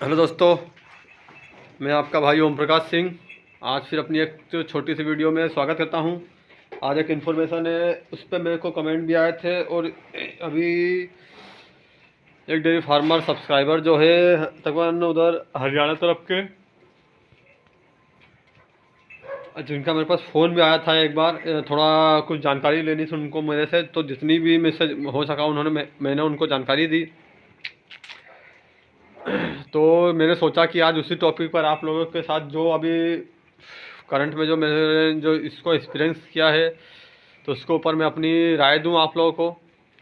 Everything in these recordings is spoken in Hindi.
हेलो दोस्तों, मैं आपका भाई ओम प्रकाश सिंह आज फिर अपनी एक छोटी सी वीडियो में स्वागत करता हूं। आज एक इन्फॉर्मेशन है, उस पर मेरे को कमेंट भी आए थे और अभी एक डेयरी फार्मर सब्सक्राइबर जो है तकरीबन उधर हरियाणा तरफ के, जिनका मेरे पास फ़ोन भी आया था एक बार, थोड़ा कुछ जानकारी लेनी थी उनको मेरे से, तो जितनी भी मुझसे हो सका मैंने उनको जानकारी दी। तो मैंने सोचा कि आज उसी टॉपिक पर आप लोगों के साथ जो अभी करंट में जो मैंने जो इसको एक्सपीरियंस किया है, तो उसके ऊपर मैं अपनी राय दूं आप लोगों को,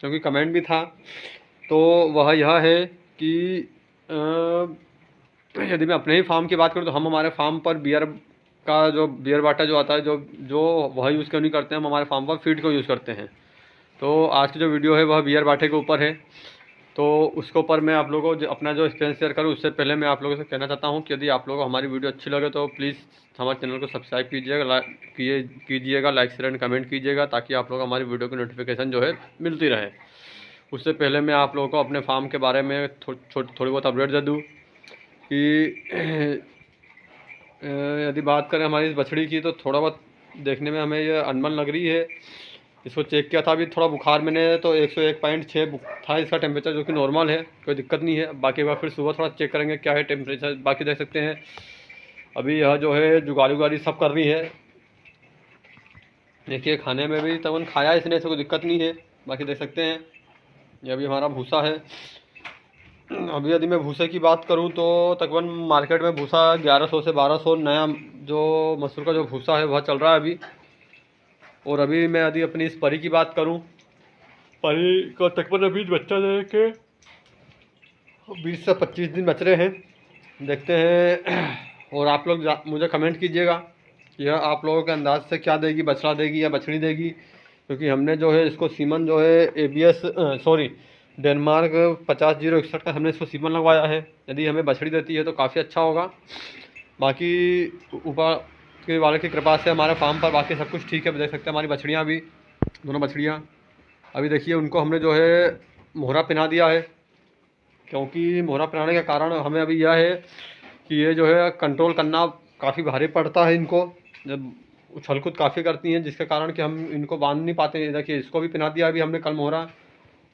क्योंकि कमेंट भी था। तो वह यह है कि यदि मैं अपने ही फार्म की बात करूं तो हम हमारे फार्म पर बियर बाटा जो आता है, जो जो वह यूज़ क्यों नहीं करते हैं, हम हमारे फार्म पर फीड को यूज़ करते हैं। तो आज की जो वीडियो है वह बियर बाटे के ऊपर है। तो उसके ऊपर मैं आप लोगों को अपना जो एक्सपीरियंस शेयर करूँ, उससे पहले मैं आप लोगों से कहना चाहता हूँ कि यदि आप लोगों को हमारी वीडियो अच्छी लगे तो प्लीज़ हमारे चैनल को सब्सक्राइब कीजिएगा, लाइक शेयर एंड कमेंट कीजिएगा, ताकि आप लोग हमारी वीडियो की नोटिफिकेशन जो है मिलती रहे। उससे पहले मैं आप लोगों को अपने फार्म के बारे में थोड़ी बहुत अपडेट दे दूँ कि यदि बात करें हमारी इस बछड़ी की, तो थोड़ा बहुत देखने में हमें ये अनबन लग रही है। इसको चेक किया था अभी थोड़ा बुखार मैंने, तो 101.6 था इसका टेम्परेचर, जो कि नॉर्मल है, कोई दिक्कत नहीं है। बाकी बार फिर सुबह थोड़ा चेक करेंगे क्या है टेम्परेचर। बाकी देख सकते हैं अभी यह जो है जुगाली उगाली सब कर रही है। देखिए खाने में भी तकरीबन खाया इसने, ऐसे कोई दिक्कत नहीं है। बाकी देख सकते हैं ये अभी हमारा भूसा है। अभी यदि मैं भूसे की बात करूं तो तकरीबन मार्केट में भूसा 1100 से 1200 नया जो मसूर का जो भूसा है वह चल रहा है अभी। और अभी मैं यदि अपनी इस परी की बात करूं, परी को तकरीबन अभी बच्चा दे के 20 से 25 दिन बच रहे हैं, देखते हैं। और आप लोग मुझे कमेंट कीजिएगा कि यह आप लोगों के अंदाज से क्या देगी, बछड़ा देगी या बछड़ी देगी, क्योंकि हमने जो है इसको सीमन जो है ABS डेनमार्क 50-061 का हमने इसको सीमन लगवाया है। यदि हमें बछड़ी देती है तो काफ़ी अच्छा होगा। बाकी ऊपर के वाले की कृपा से हमारे फार्म पर बाकी सब कुछ ठीक है। देख सकते हैं हमारी बछड़ियाँ भी, दोनों बछड़ियाँ अभी देखिए, उनको हमने जो है मोहरा पहना दिया है, क्योंकि मोहरा पहनाने के कारण हमें अभी यह है कि ये जो है कंट्रोल करना काफ़ी भारी पड़ता है इनको, जब उछल कूद काफ़ी करती हैं, जिसके कारण कि हम इनको बांध नहीं पाते हैं। देखिए इसको भी पहना दिया अभी हमने कल मोहरा,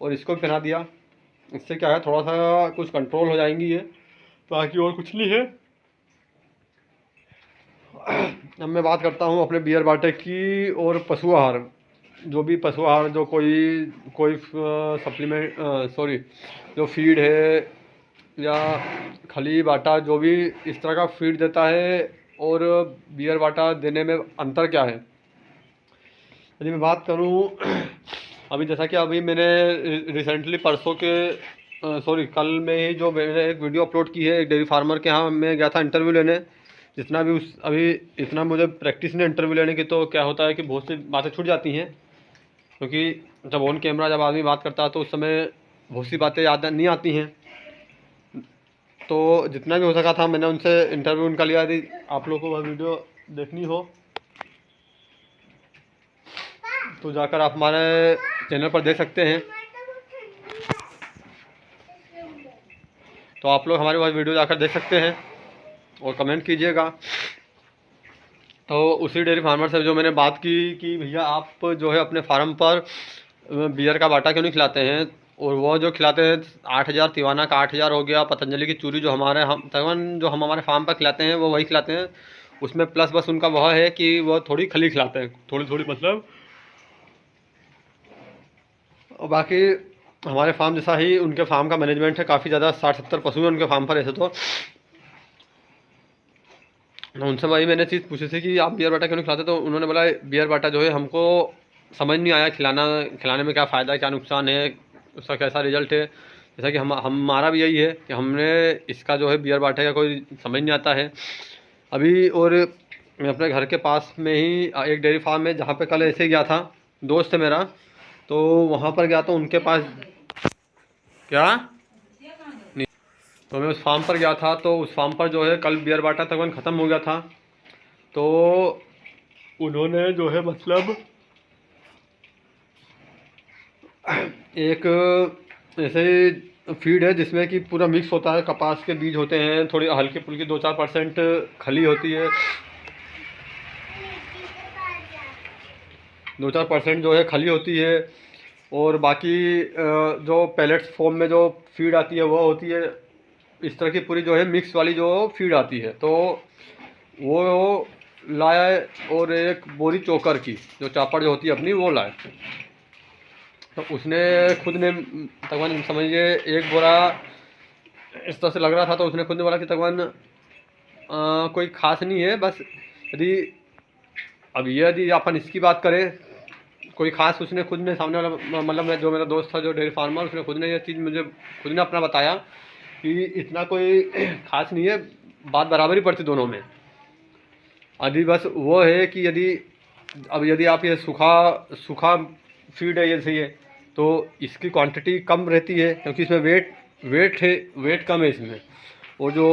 और इसको भी पहना दिया। इससे क्या है, थोड़ा सा कुछ कंट्रोल हो जाएंगी ये, बाकी और कुछ नहीं है। अब मैं बात करता हूँ अपने बियर बाटे की और पशु आहार। जो भी पशु आहार, जो कोई कोई सप्लीमेंट सॉरी जो फीड है या खली बाटा, जो भी इस तरह का फीड देता है और बियर बाटा देने में अंतर क्या है। यदि मैं बात करूं अभी जैसा कि अभी मैंने रिसेंटली परसों के कल में ही जो मैंने एक वीडियो अपलोड की है, एक डेयरी फार्मर के यहाँ मैं गया था इंटरव्यू लेने। जितना भी उस अभी इतना मुझे प्रैक्टिस नहीं इंटरव्यू लेने की, तो क्या होता है कि बहुत सी बातें छूट जाती हैं, क्योंकि जब ऑन कैमरा जब आदमी बात करता है तो उस समय बहुत सी बातें याद नहीं आती हैं। तो जितना भी हो सका था मैंने उनसे इंटरव्यू उनका लिया। यदि आप लोगों को वह वीडियो देखनी हो तो जाकर आप हमारे चैनल पर देख सकते हैं। तो आप लोग हमारी वह वीडियो जाकर देख सकते हैं और कमेंट कीजिएगा। तो उसी डेयरी फार्मर से जो मैंने बात की कि भैया आप जो है अपने फार्म पर बियर का बाटा क्यों नहीं खिलाते हैं, और वो जो खिलाते हैं 8,000 तिवाना का 8,000 हो गया, पतंजलि की चूरी जो हमारे हम तकरीबन जो हम हमारे फार्म पर खिलाते हैं वो वही खिलाते हैं। उसमें प्लस बस उनका वह है कि वो थोड़ी खली खिलाते हैं, थोड़ी थोड़ी मतलब। और बाकी हमारे फार्म जैसा ही उनके फार्म का मैनेजमेंट है, काफ़ी ज़्यादा 60-70 पशु हैं उनके फार्म पर ऐसे तो। उनसे वही मैंने चीज़ पूछी थी कि आप बियर बाटा क्यों नहीं खिलाते, तो उन्होंने बोला बियर बाटा जो है हमको समझ नहीं आया खिलाने में क्या फ़ायदा है, क्या नुकसान है, उसका कैसा रिजल्ट है। जैसा कि हमारा भी यही है कि हमने इसका जो है बियर बाटे का कोई समझ नहीं आता है अभी। और मैं अपने घर के पास में ही एक डेयरी फार्म है, जहाँ पे कल ऐसे गया था, दोस्त है मेरा, तो वहाँ पर गया तो उनके पास क्या नहीं, तो मैं उस फार्म पर गया था, तो उस फार्म पर जो है कल बियर बाटा तकरीबन ख़त्म हो गया था। तो उन्होंने जो है मतलब एक ऐसे फीड है जिसमें कि पूरा मिक्स होता है। कपास के बीज होते हैं, थोड़ी हल्की फुल्की 2-4% खली होती है, 2-4% जो है खली होती है। और बाकी जो पैलेट्स फॉर्म में जो फीड आती है वो होती है। इस तरह की पूरी जो है मिक्स वाली जो फीड आती है। तो वो लाए और एक बोरी चोकर की जो चापड़ जो होती है अपनी वो लाए। तो उसने खुद ने तकरीबन समझिए एक बोरा इस तरह से लग रहा था। तो उसने खुद ने बोला कि तकरीबन कोई ख़ास नहीं है, बस यदि अब ये यदि अपन इसकी बात करें कोई ख़ास, उसने खुद ने सामने वाला मतलब जो मेरा दोस्त था जो डेयरी फार्मर, उसने खुद ने ये चीज़ मुझे खुद ने अपना बताया कि इतना कोई ख़ास नहीं है, बात बराबर ही पड़ती दोनों में। अभी बस वो है कि यदि आप ये सूखा फीड है ये सही है तो इसकी क्वांटिटी कम रहती है क्योंकि इसमें वेट कम है इसमें। और जो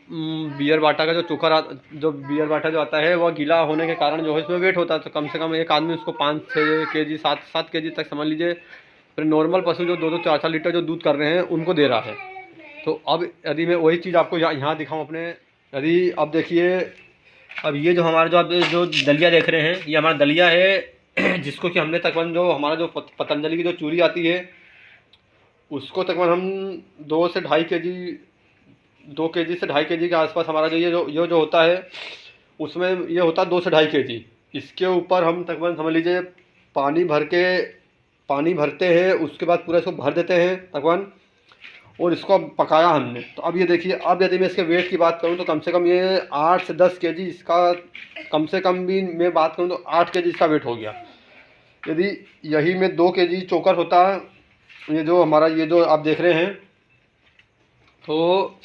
बियर बाटा का जो बियर बाटा जो आता है वह गीला होने के कारण जो है इसमें वेट होता है। तो कम से कम एक आदमी उसको 5-6 केजी 7 केजी तक समझ लीजिए। फिर नॉर्मल पशु जो 2-2 4-4 लीटर जो दूध कर रहे हैं उनको दे रहा है। तो अब यदि मैं वही चीज़ आपको यहाँ दिखाऊँ अपने, यदि अब देखिए, अब ये जो हमारा जो आप जो दलिया देख रहे हैं ये हमारा दलिया है जिसको कि हमने तकरीबन जो हमारा जो पतंजलि की जो चूरी आती है उसको तकरीबन हम 2 से ढाई केजी 2 केजी से ढाई केजी के आसपास हमारा जो ये जो होता है उसमें ये होता है 2 से ढाई केजी। इसके ऊपर हम तकरीबन समझ लीजिए पानी भरते हैं, उसके बाद पूरा इसको भर देते हैं तकरीबन, और इसको अब पकाया हमने। तो अब ये देखिए, अब यदि मैं इसके वेट की बात करूँ तो कम से कम ये 8 से 10 केजी इसका, कम से कम भी मैं बात करूँ तो 8 केजी इसका वेट हो गया। यदि यही में 2 केजी चोकर होता है, ये जो हमारा ये जो आप देख रहे हैं, तो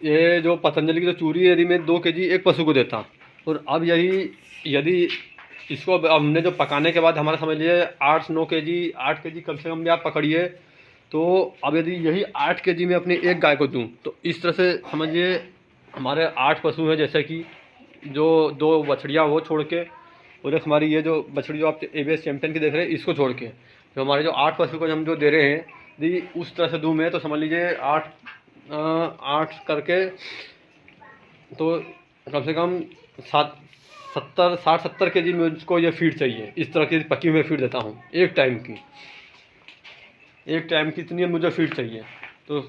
ये जो पतंजलि की जो चूरी है यदि मैं 2 केजी एक पशु को देता, और अब यदि इसको हमने जो पकाने के बाद हमारा समझ लीजिए 8-9 केजी 8 केजी कम से कम भी आप पकड़िए। तो अब यदि यही 8 केजी में अपनी एक गाय को दूं तो इस तरह से समझिए हमारे 8 पशु हैं, जैसे कि जो 2 बछड़ियाँ वो छोड़ के, और एक हमारी ये जो बछड़ी जो आप ABS चैम्पियन की देख रहे हैं इसको छोड़ के, जो हमारे जो 8 पशु को हम जो दे रहे हैं यदि उस तरह से दूं मैं, तो समझ लीजिए 8 करके तो कम से कम 60-70 केजी मुझको ये फीड चाहिए। इस तरह की पकी हुई फीड देता हूँ एक टाइम की इतनी मुझे फीड चाहिए। तो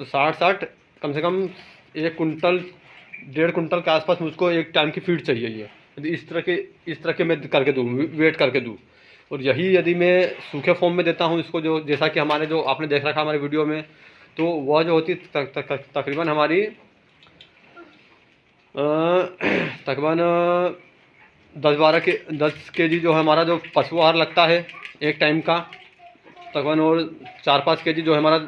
60 कम से कम 1 कुंटल 1.5 कुंटल के आसपास मुझको एक टाइम की फीड चाहिए ये, यदि इस तरह के मैं करके दूँ, वेट करके दूँ। और यही यदि मैं सूखे फॉर्म में देता हूँ इसको, जो जैसा कि हमारे जो आपने देख रखा हमारे वीडियो में, तो वह जो होती तकरीबन हमारी तकरीबन 10 केजी जो है हमारा जो पशु आहार लगता है एक टाइम का तकरीबन, और 4-5 केजी जो है हमारा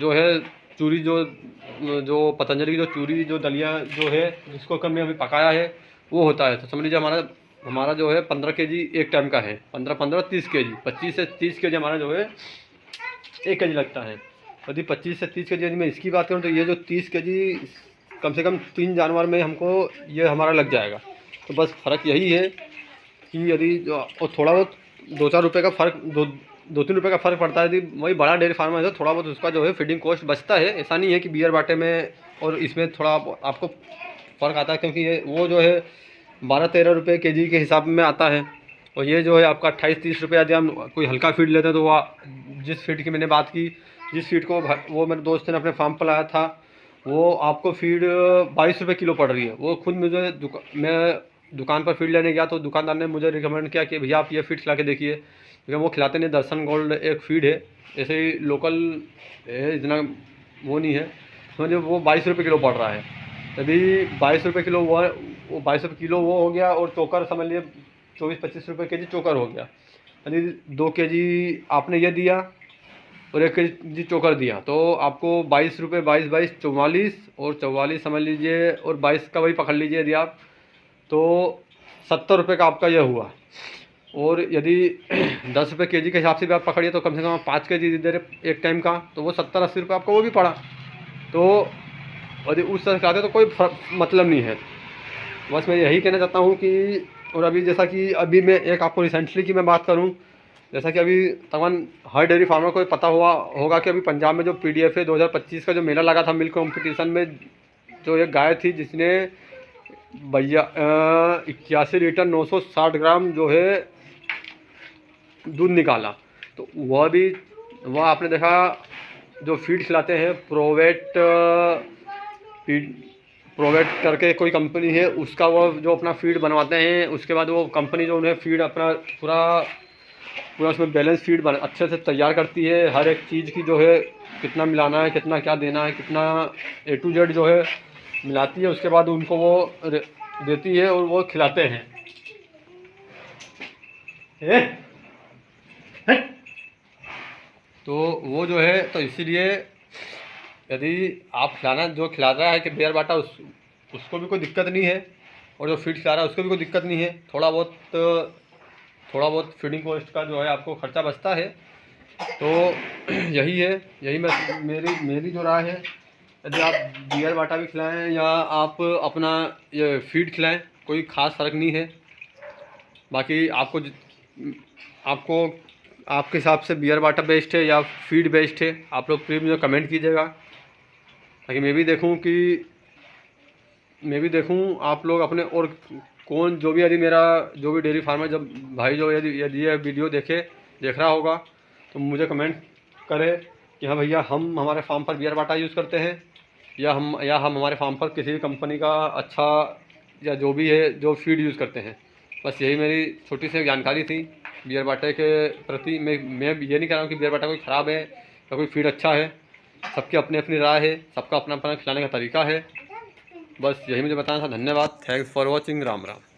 जो है चूरी जो पतंजलि की जो चूरी जो दलिया जो है जिसको कम में अभी पकाया है वो होता है। तो समझ लीजिए हमारा जो है 15 केजी एक टाइम का है, 15 30 केजी 25 से 30 केजी हमारा जो है 1 केजी लगता है। यदि 25 से 30 केजी मैं इसकी बात करूँ तो ये जो 30 केजी कम से कम 3 जानवर में हमको ये हमारा लग जाएगा। तो बस फ़र्क यही है कि यदि जो और थोड़ा बहुत 2-4 रुपये का फ़र्क 2-3 रुपये का फ़र्क पड़ता है। यदि वही बड़ा डेयरी फार्म है तो थोड़ा बहुत उसका जो है फीडिंग कॉस्ट बचता है। ऐसा नहीं है कि बियर बाटे में और इसमें थोड़ा आपको फ़र्क आता है, क्योंकि ये वो जो है 12-13 रुपये केजी के हिसाब में आता है, और ये जो है आपका 28-30 रुपये। यदि हम कोई हल्का फीड लेते हैं तो वह जिस फीड की मैंने बात की, जिस फीड को वो मेरे दोस्त ने अपने फार्म पर लाया था, वो आपको फीड 22 रुपये किलो पड़ रही है। वो खुद मुझे मैं दुकान पर फीड लेने गया तो दुकानदार ने मुझे रिकमेंड किया कि भैया आप ये फीड खिला के देखिए, क्योंकि वो खिलाते नहीं। दर्शन गोल्ड एक फीड है, ऐसे ही लोकल है, इतना वो नहीं है। समझिए वो 22 रुपये किलो पड़ रहा है। यदि 22 रुपये किलो वो 22 रुपये किलो वो हो गया, और चोकर समझ लिए 24-25 रुपये केजी चोकर हो गया। यदि 2 केजी आपने ये दिया और 1 केजी चोकर दिया तो आपको 22 रुपये 22 44 और 44 समझ लीजिए, और 22 का वही पकड़ लीजिए यदि आप, तो 70 रुपये का आपका यह हुआ। और यदि 10 रुपये केजी के हिसाब से भी आप पकड़िए तो कम से कम 5 केजी दे रहे एक टाइम का, तो वो 70-80 रुपये आपको वो भी पड़ा। तो यदि उस तरह से आते तो कोई मतलब नहीं है। बस मैं यही कहना चाहता हूँ कि, और अभी जैसा कि अभी मैं एक आपको रिसेंटली की मैं बात करूँ, जैसा कि अभी तकरीबन हर डेयरी फार्मर को पता हुआ होगा कि अभी पंजाब में जो PDFA 2025 का जो मेला लगा था मिल्क कंपटीशन में, जो एक गाय थी जिसने 81 लीटर 960 ग्राम जो है दूध निकाला, तो वह आपने देखा जो फीड खिलाते हैं प्रोवेट करके कोई कंपनी है, उसका वो जो अपना फीड बनवाते हैं, उसके बाद वो कंपनी जो उन्हें फीड अपना पूरा उसमें बैलेंस फीड अच्छे से तैयार करती है। हर एक चीज़ की जो है कितना मिलाना है, कितना क्या देना है, कितना A to Z जो है मिलाती है, उसके बाद उनको वो देती है और वो खिलाते हैं। तो वो जो है, तो इसीलिए यदि आप खिला रहा है कि बेयर बाटा उसको भी कोई दिक्कत नहीं है, और जो फीड खिला रहा है उसको भी कोई दिक्कत नहीं है। थोड़ा बहुत फीडिंग कॉस्ट का जो है आपको खर्चा बचता है। तो यही मेरी जो राय है, यदि आप बेयर बाटा भी खिलाएं या आप अपना ये फीड खिलाएं, कोई ख़ास फ़र्क नहीं है। बाकी आपको आपके हिसाब से बियर बाटा बेस्ट है या फीड बेस्ट है, आप लोग प्लीज़ मुझे कमेंट कीजिएगा, ताकि मैं भी देखूं आप लोग अपने और कौन जो भी यदि डेयरी फार्मर जब भाई जो यदि ये वीडियो देख रहा होगा तो मुझे कमेंट करे कि हाँ भैया हम हमारे फार्म पर बियर बाटा यूज़ करते हैं, या हम हमारे फार्म पर किसी भी कंपनी का अच्छा या जो भी है जो फीड यूज़ करते हैं। बस यही मेरी छोटी सी जानकारी थी बियर बाटे के प्रति। मैं ये नहीं कह रहा हूँ कि बियर बाटा कोई ख़राब है या कोई फीड अच्छा है, सबकी अपनी अपनी राय है, सबका अपना अपना खिलाने का तरीका है। बस यही मुझे बताना था। धन्यवाद, thanks for watching, Ram Ram.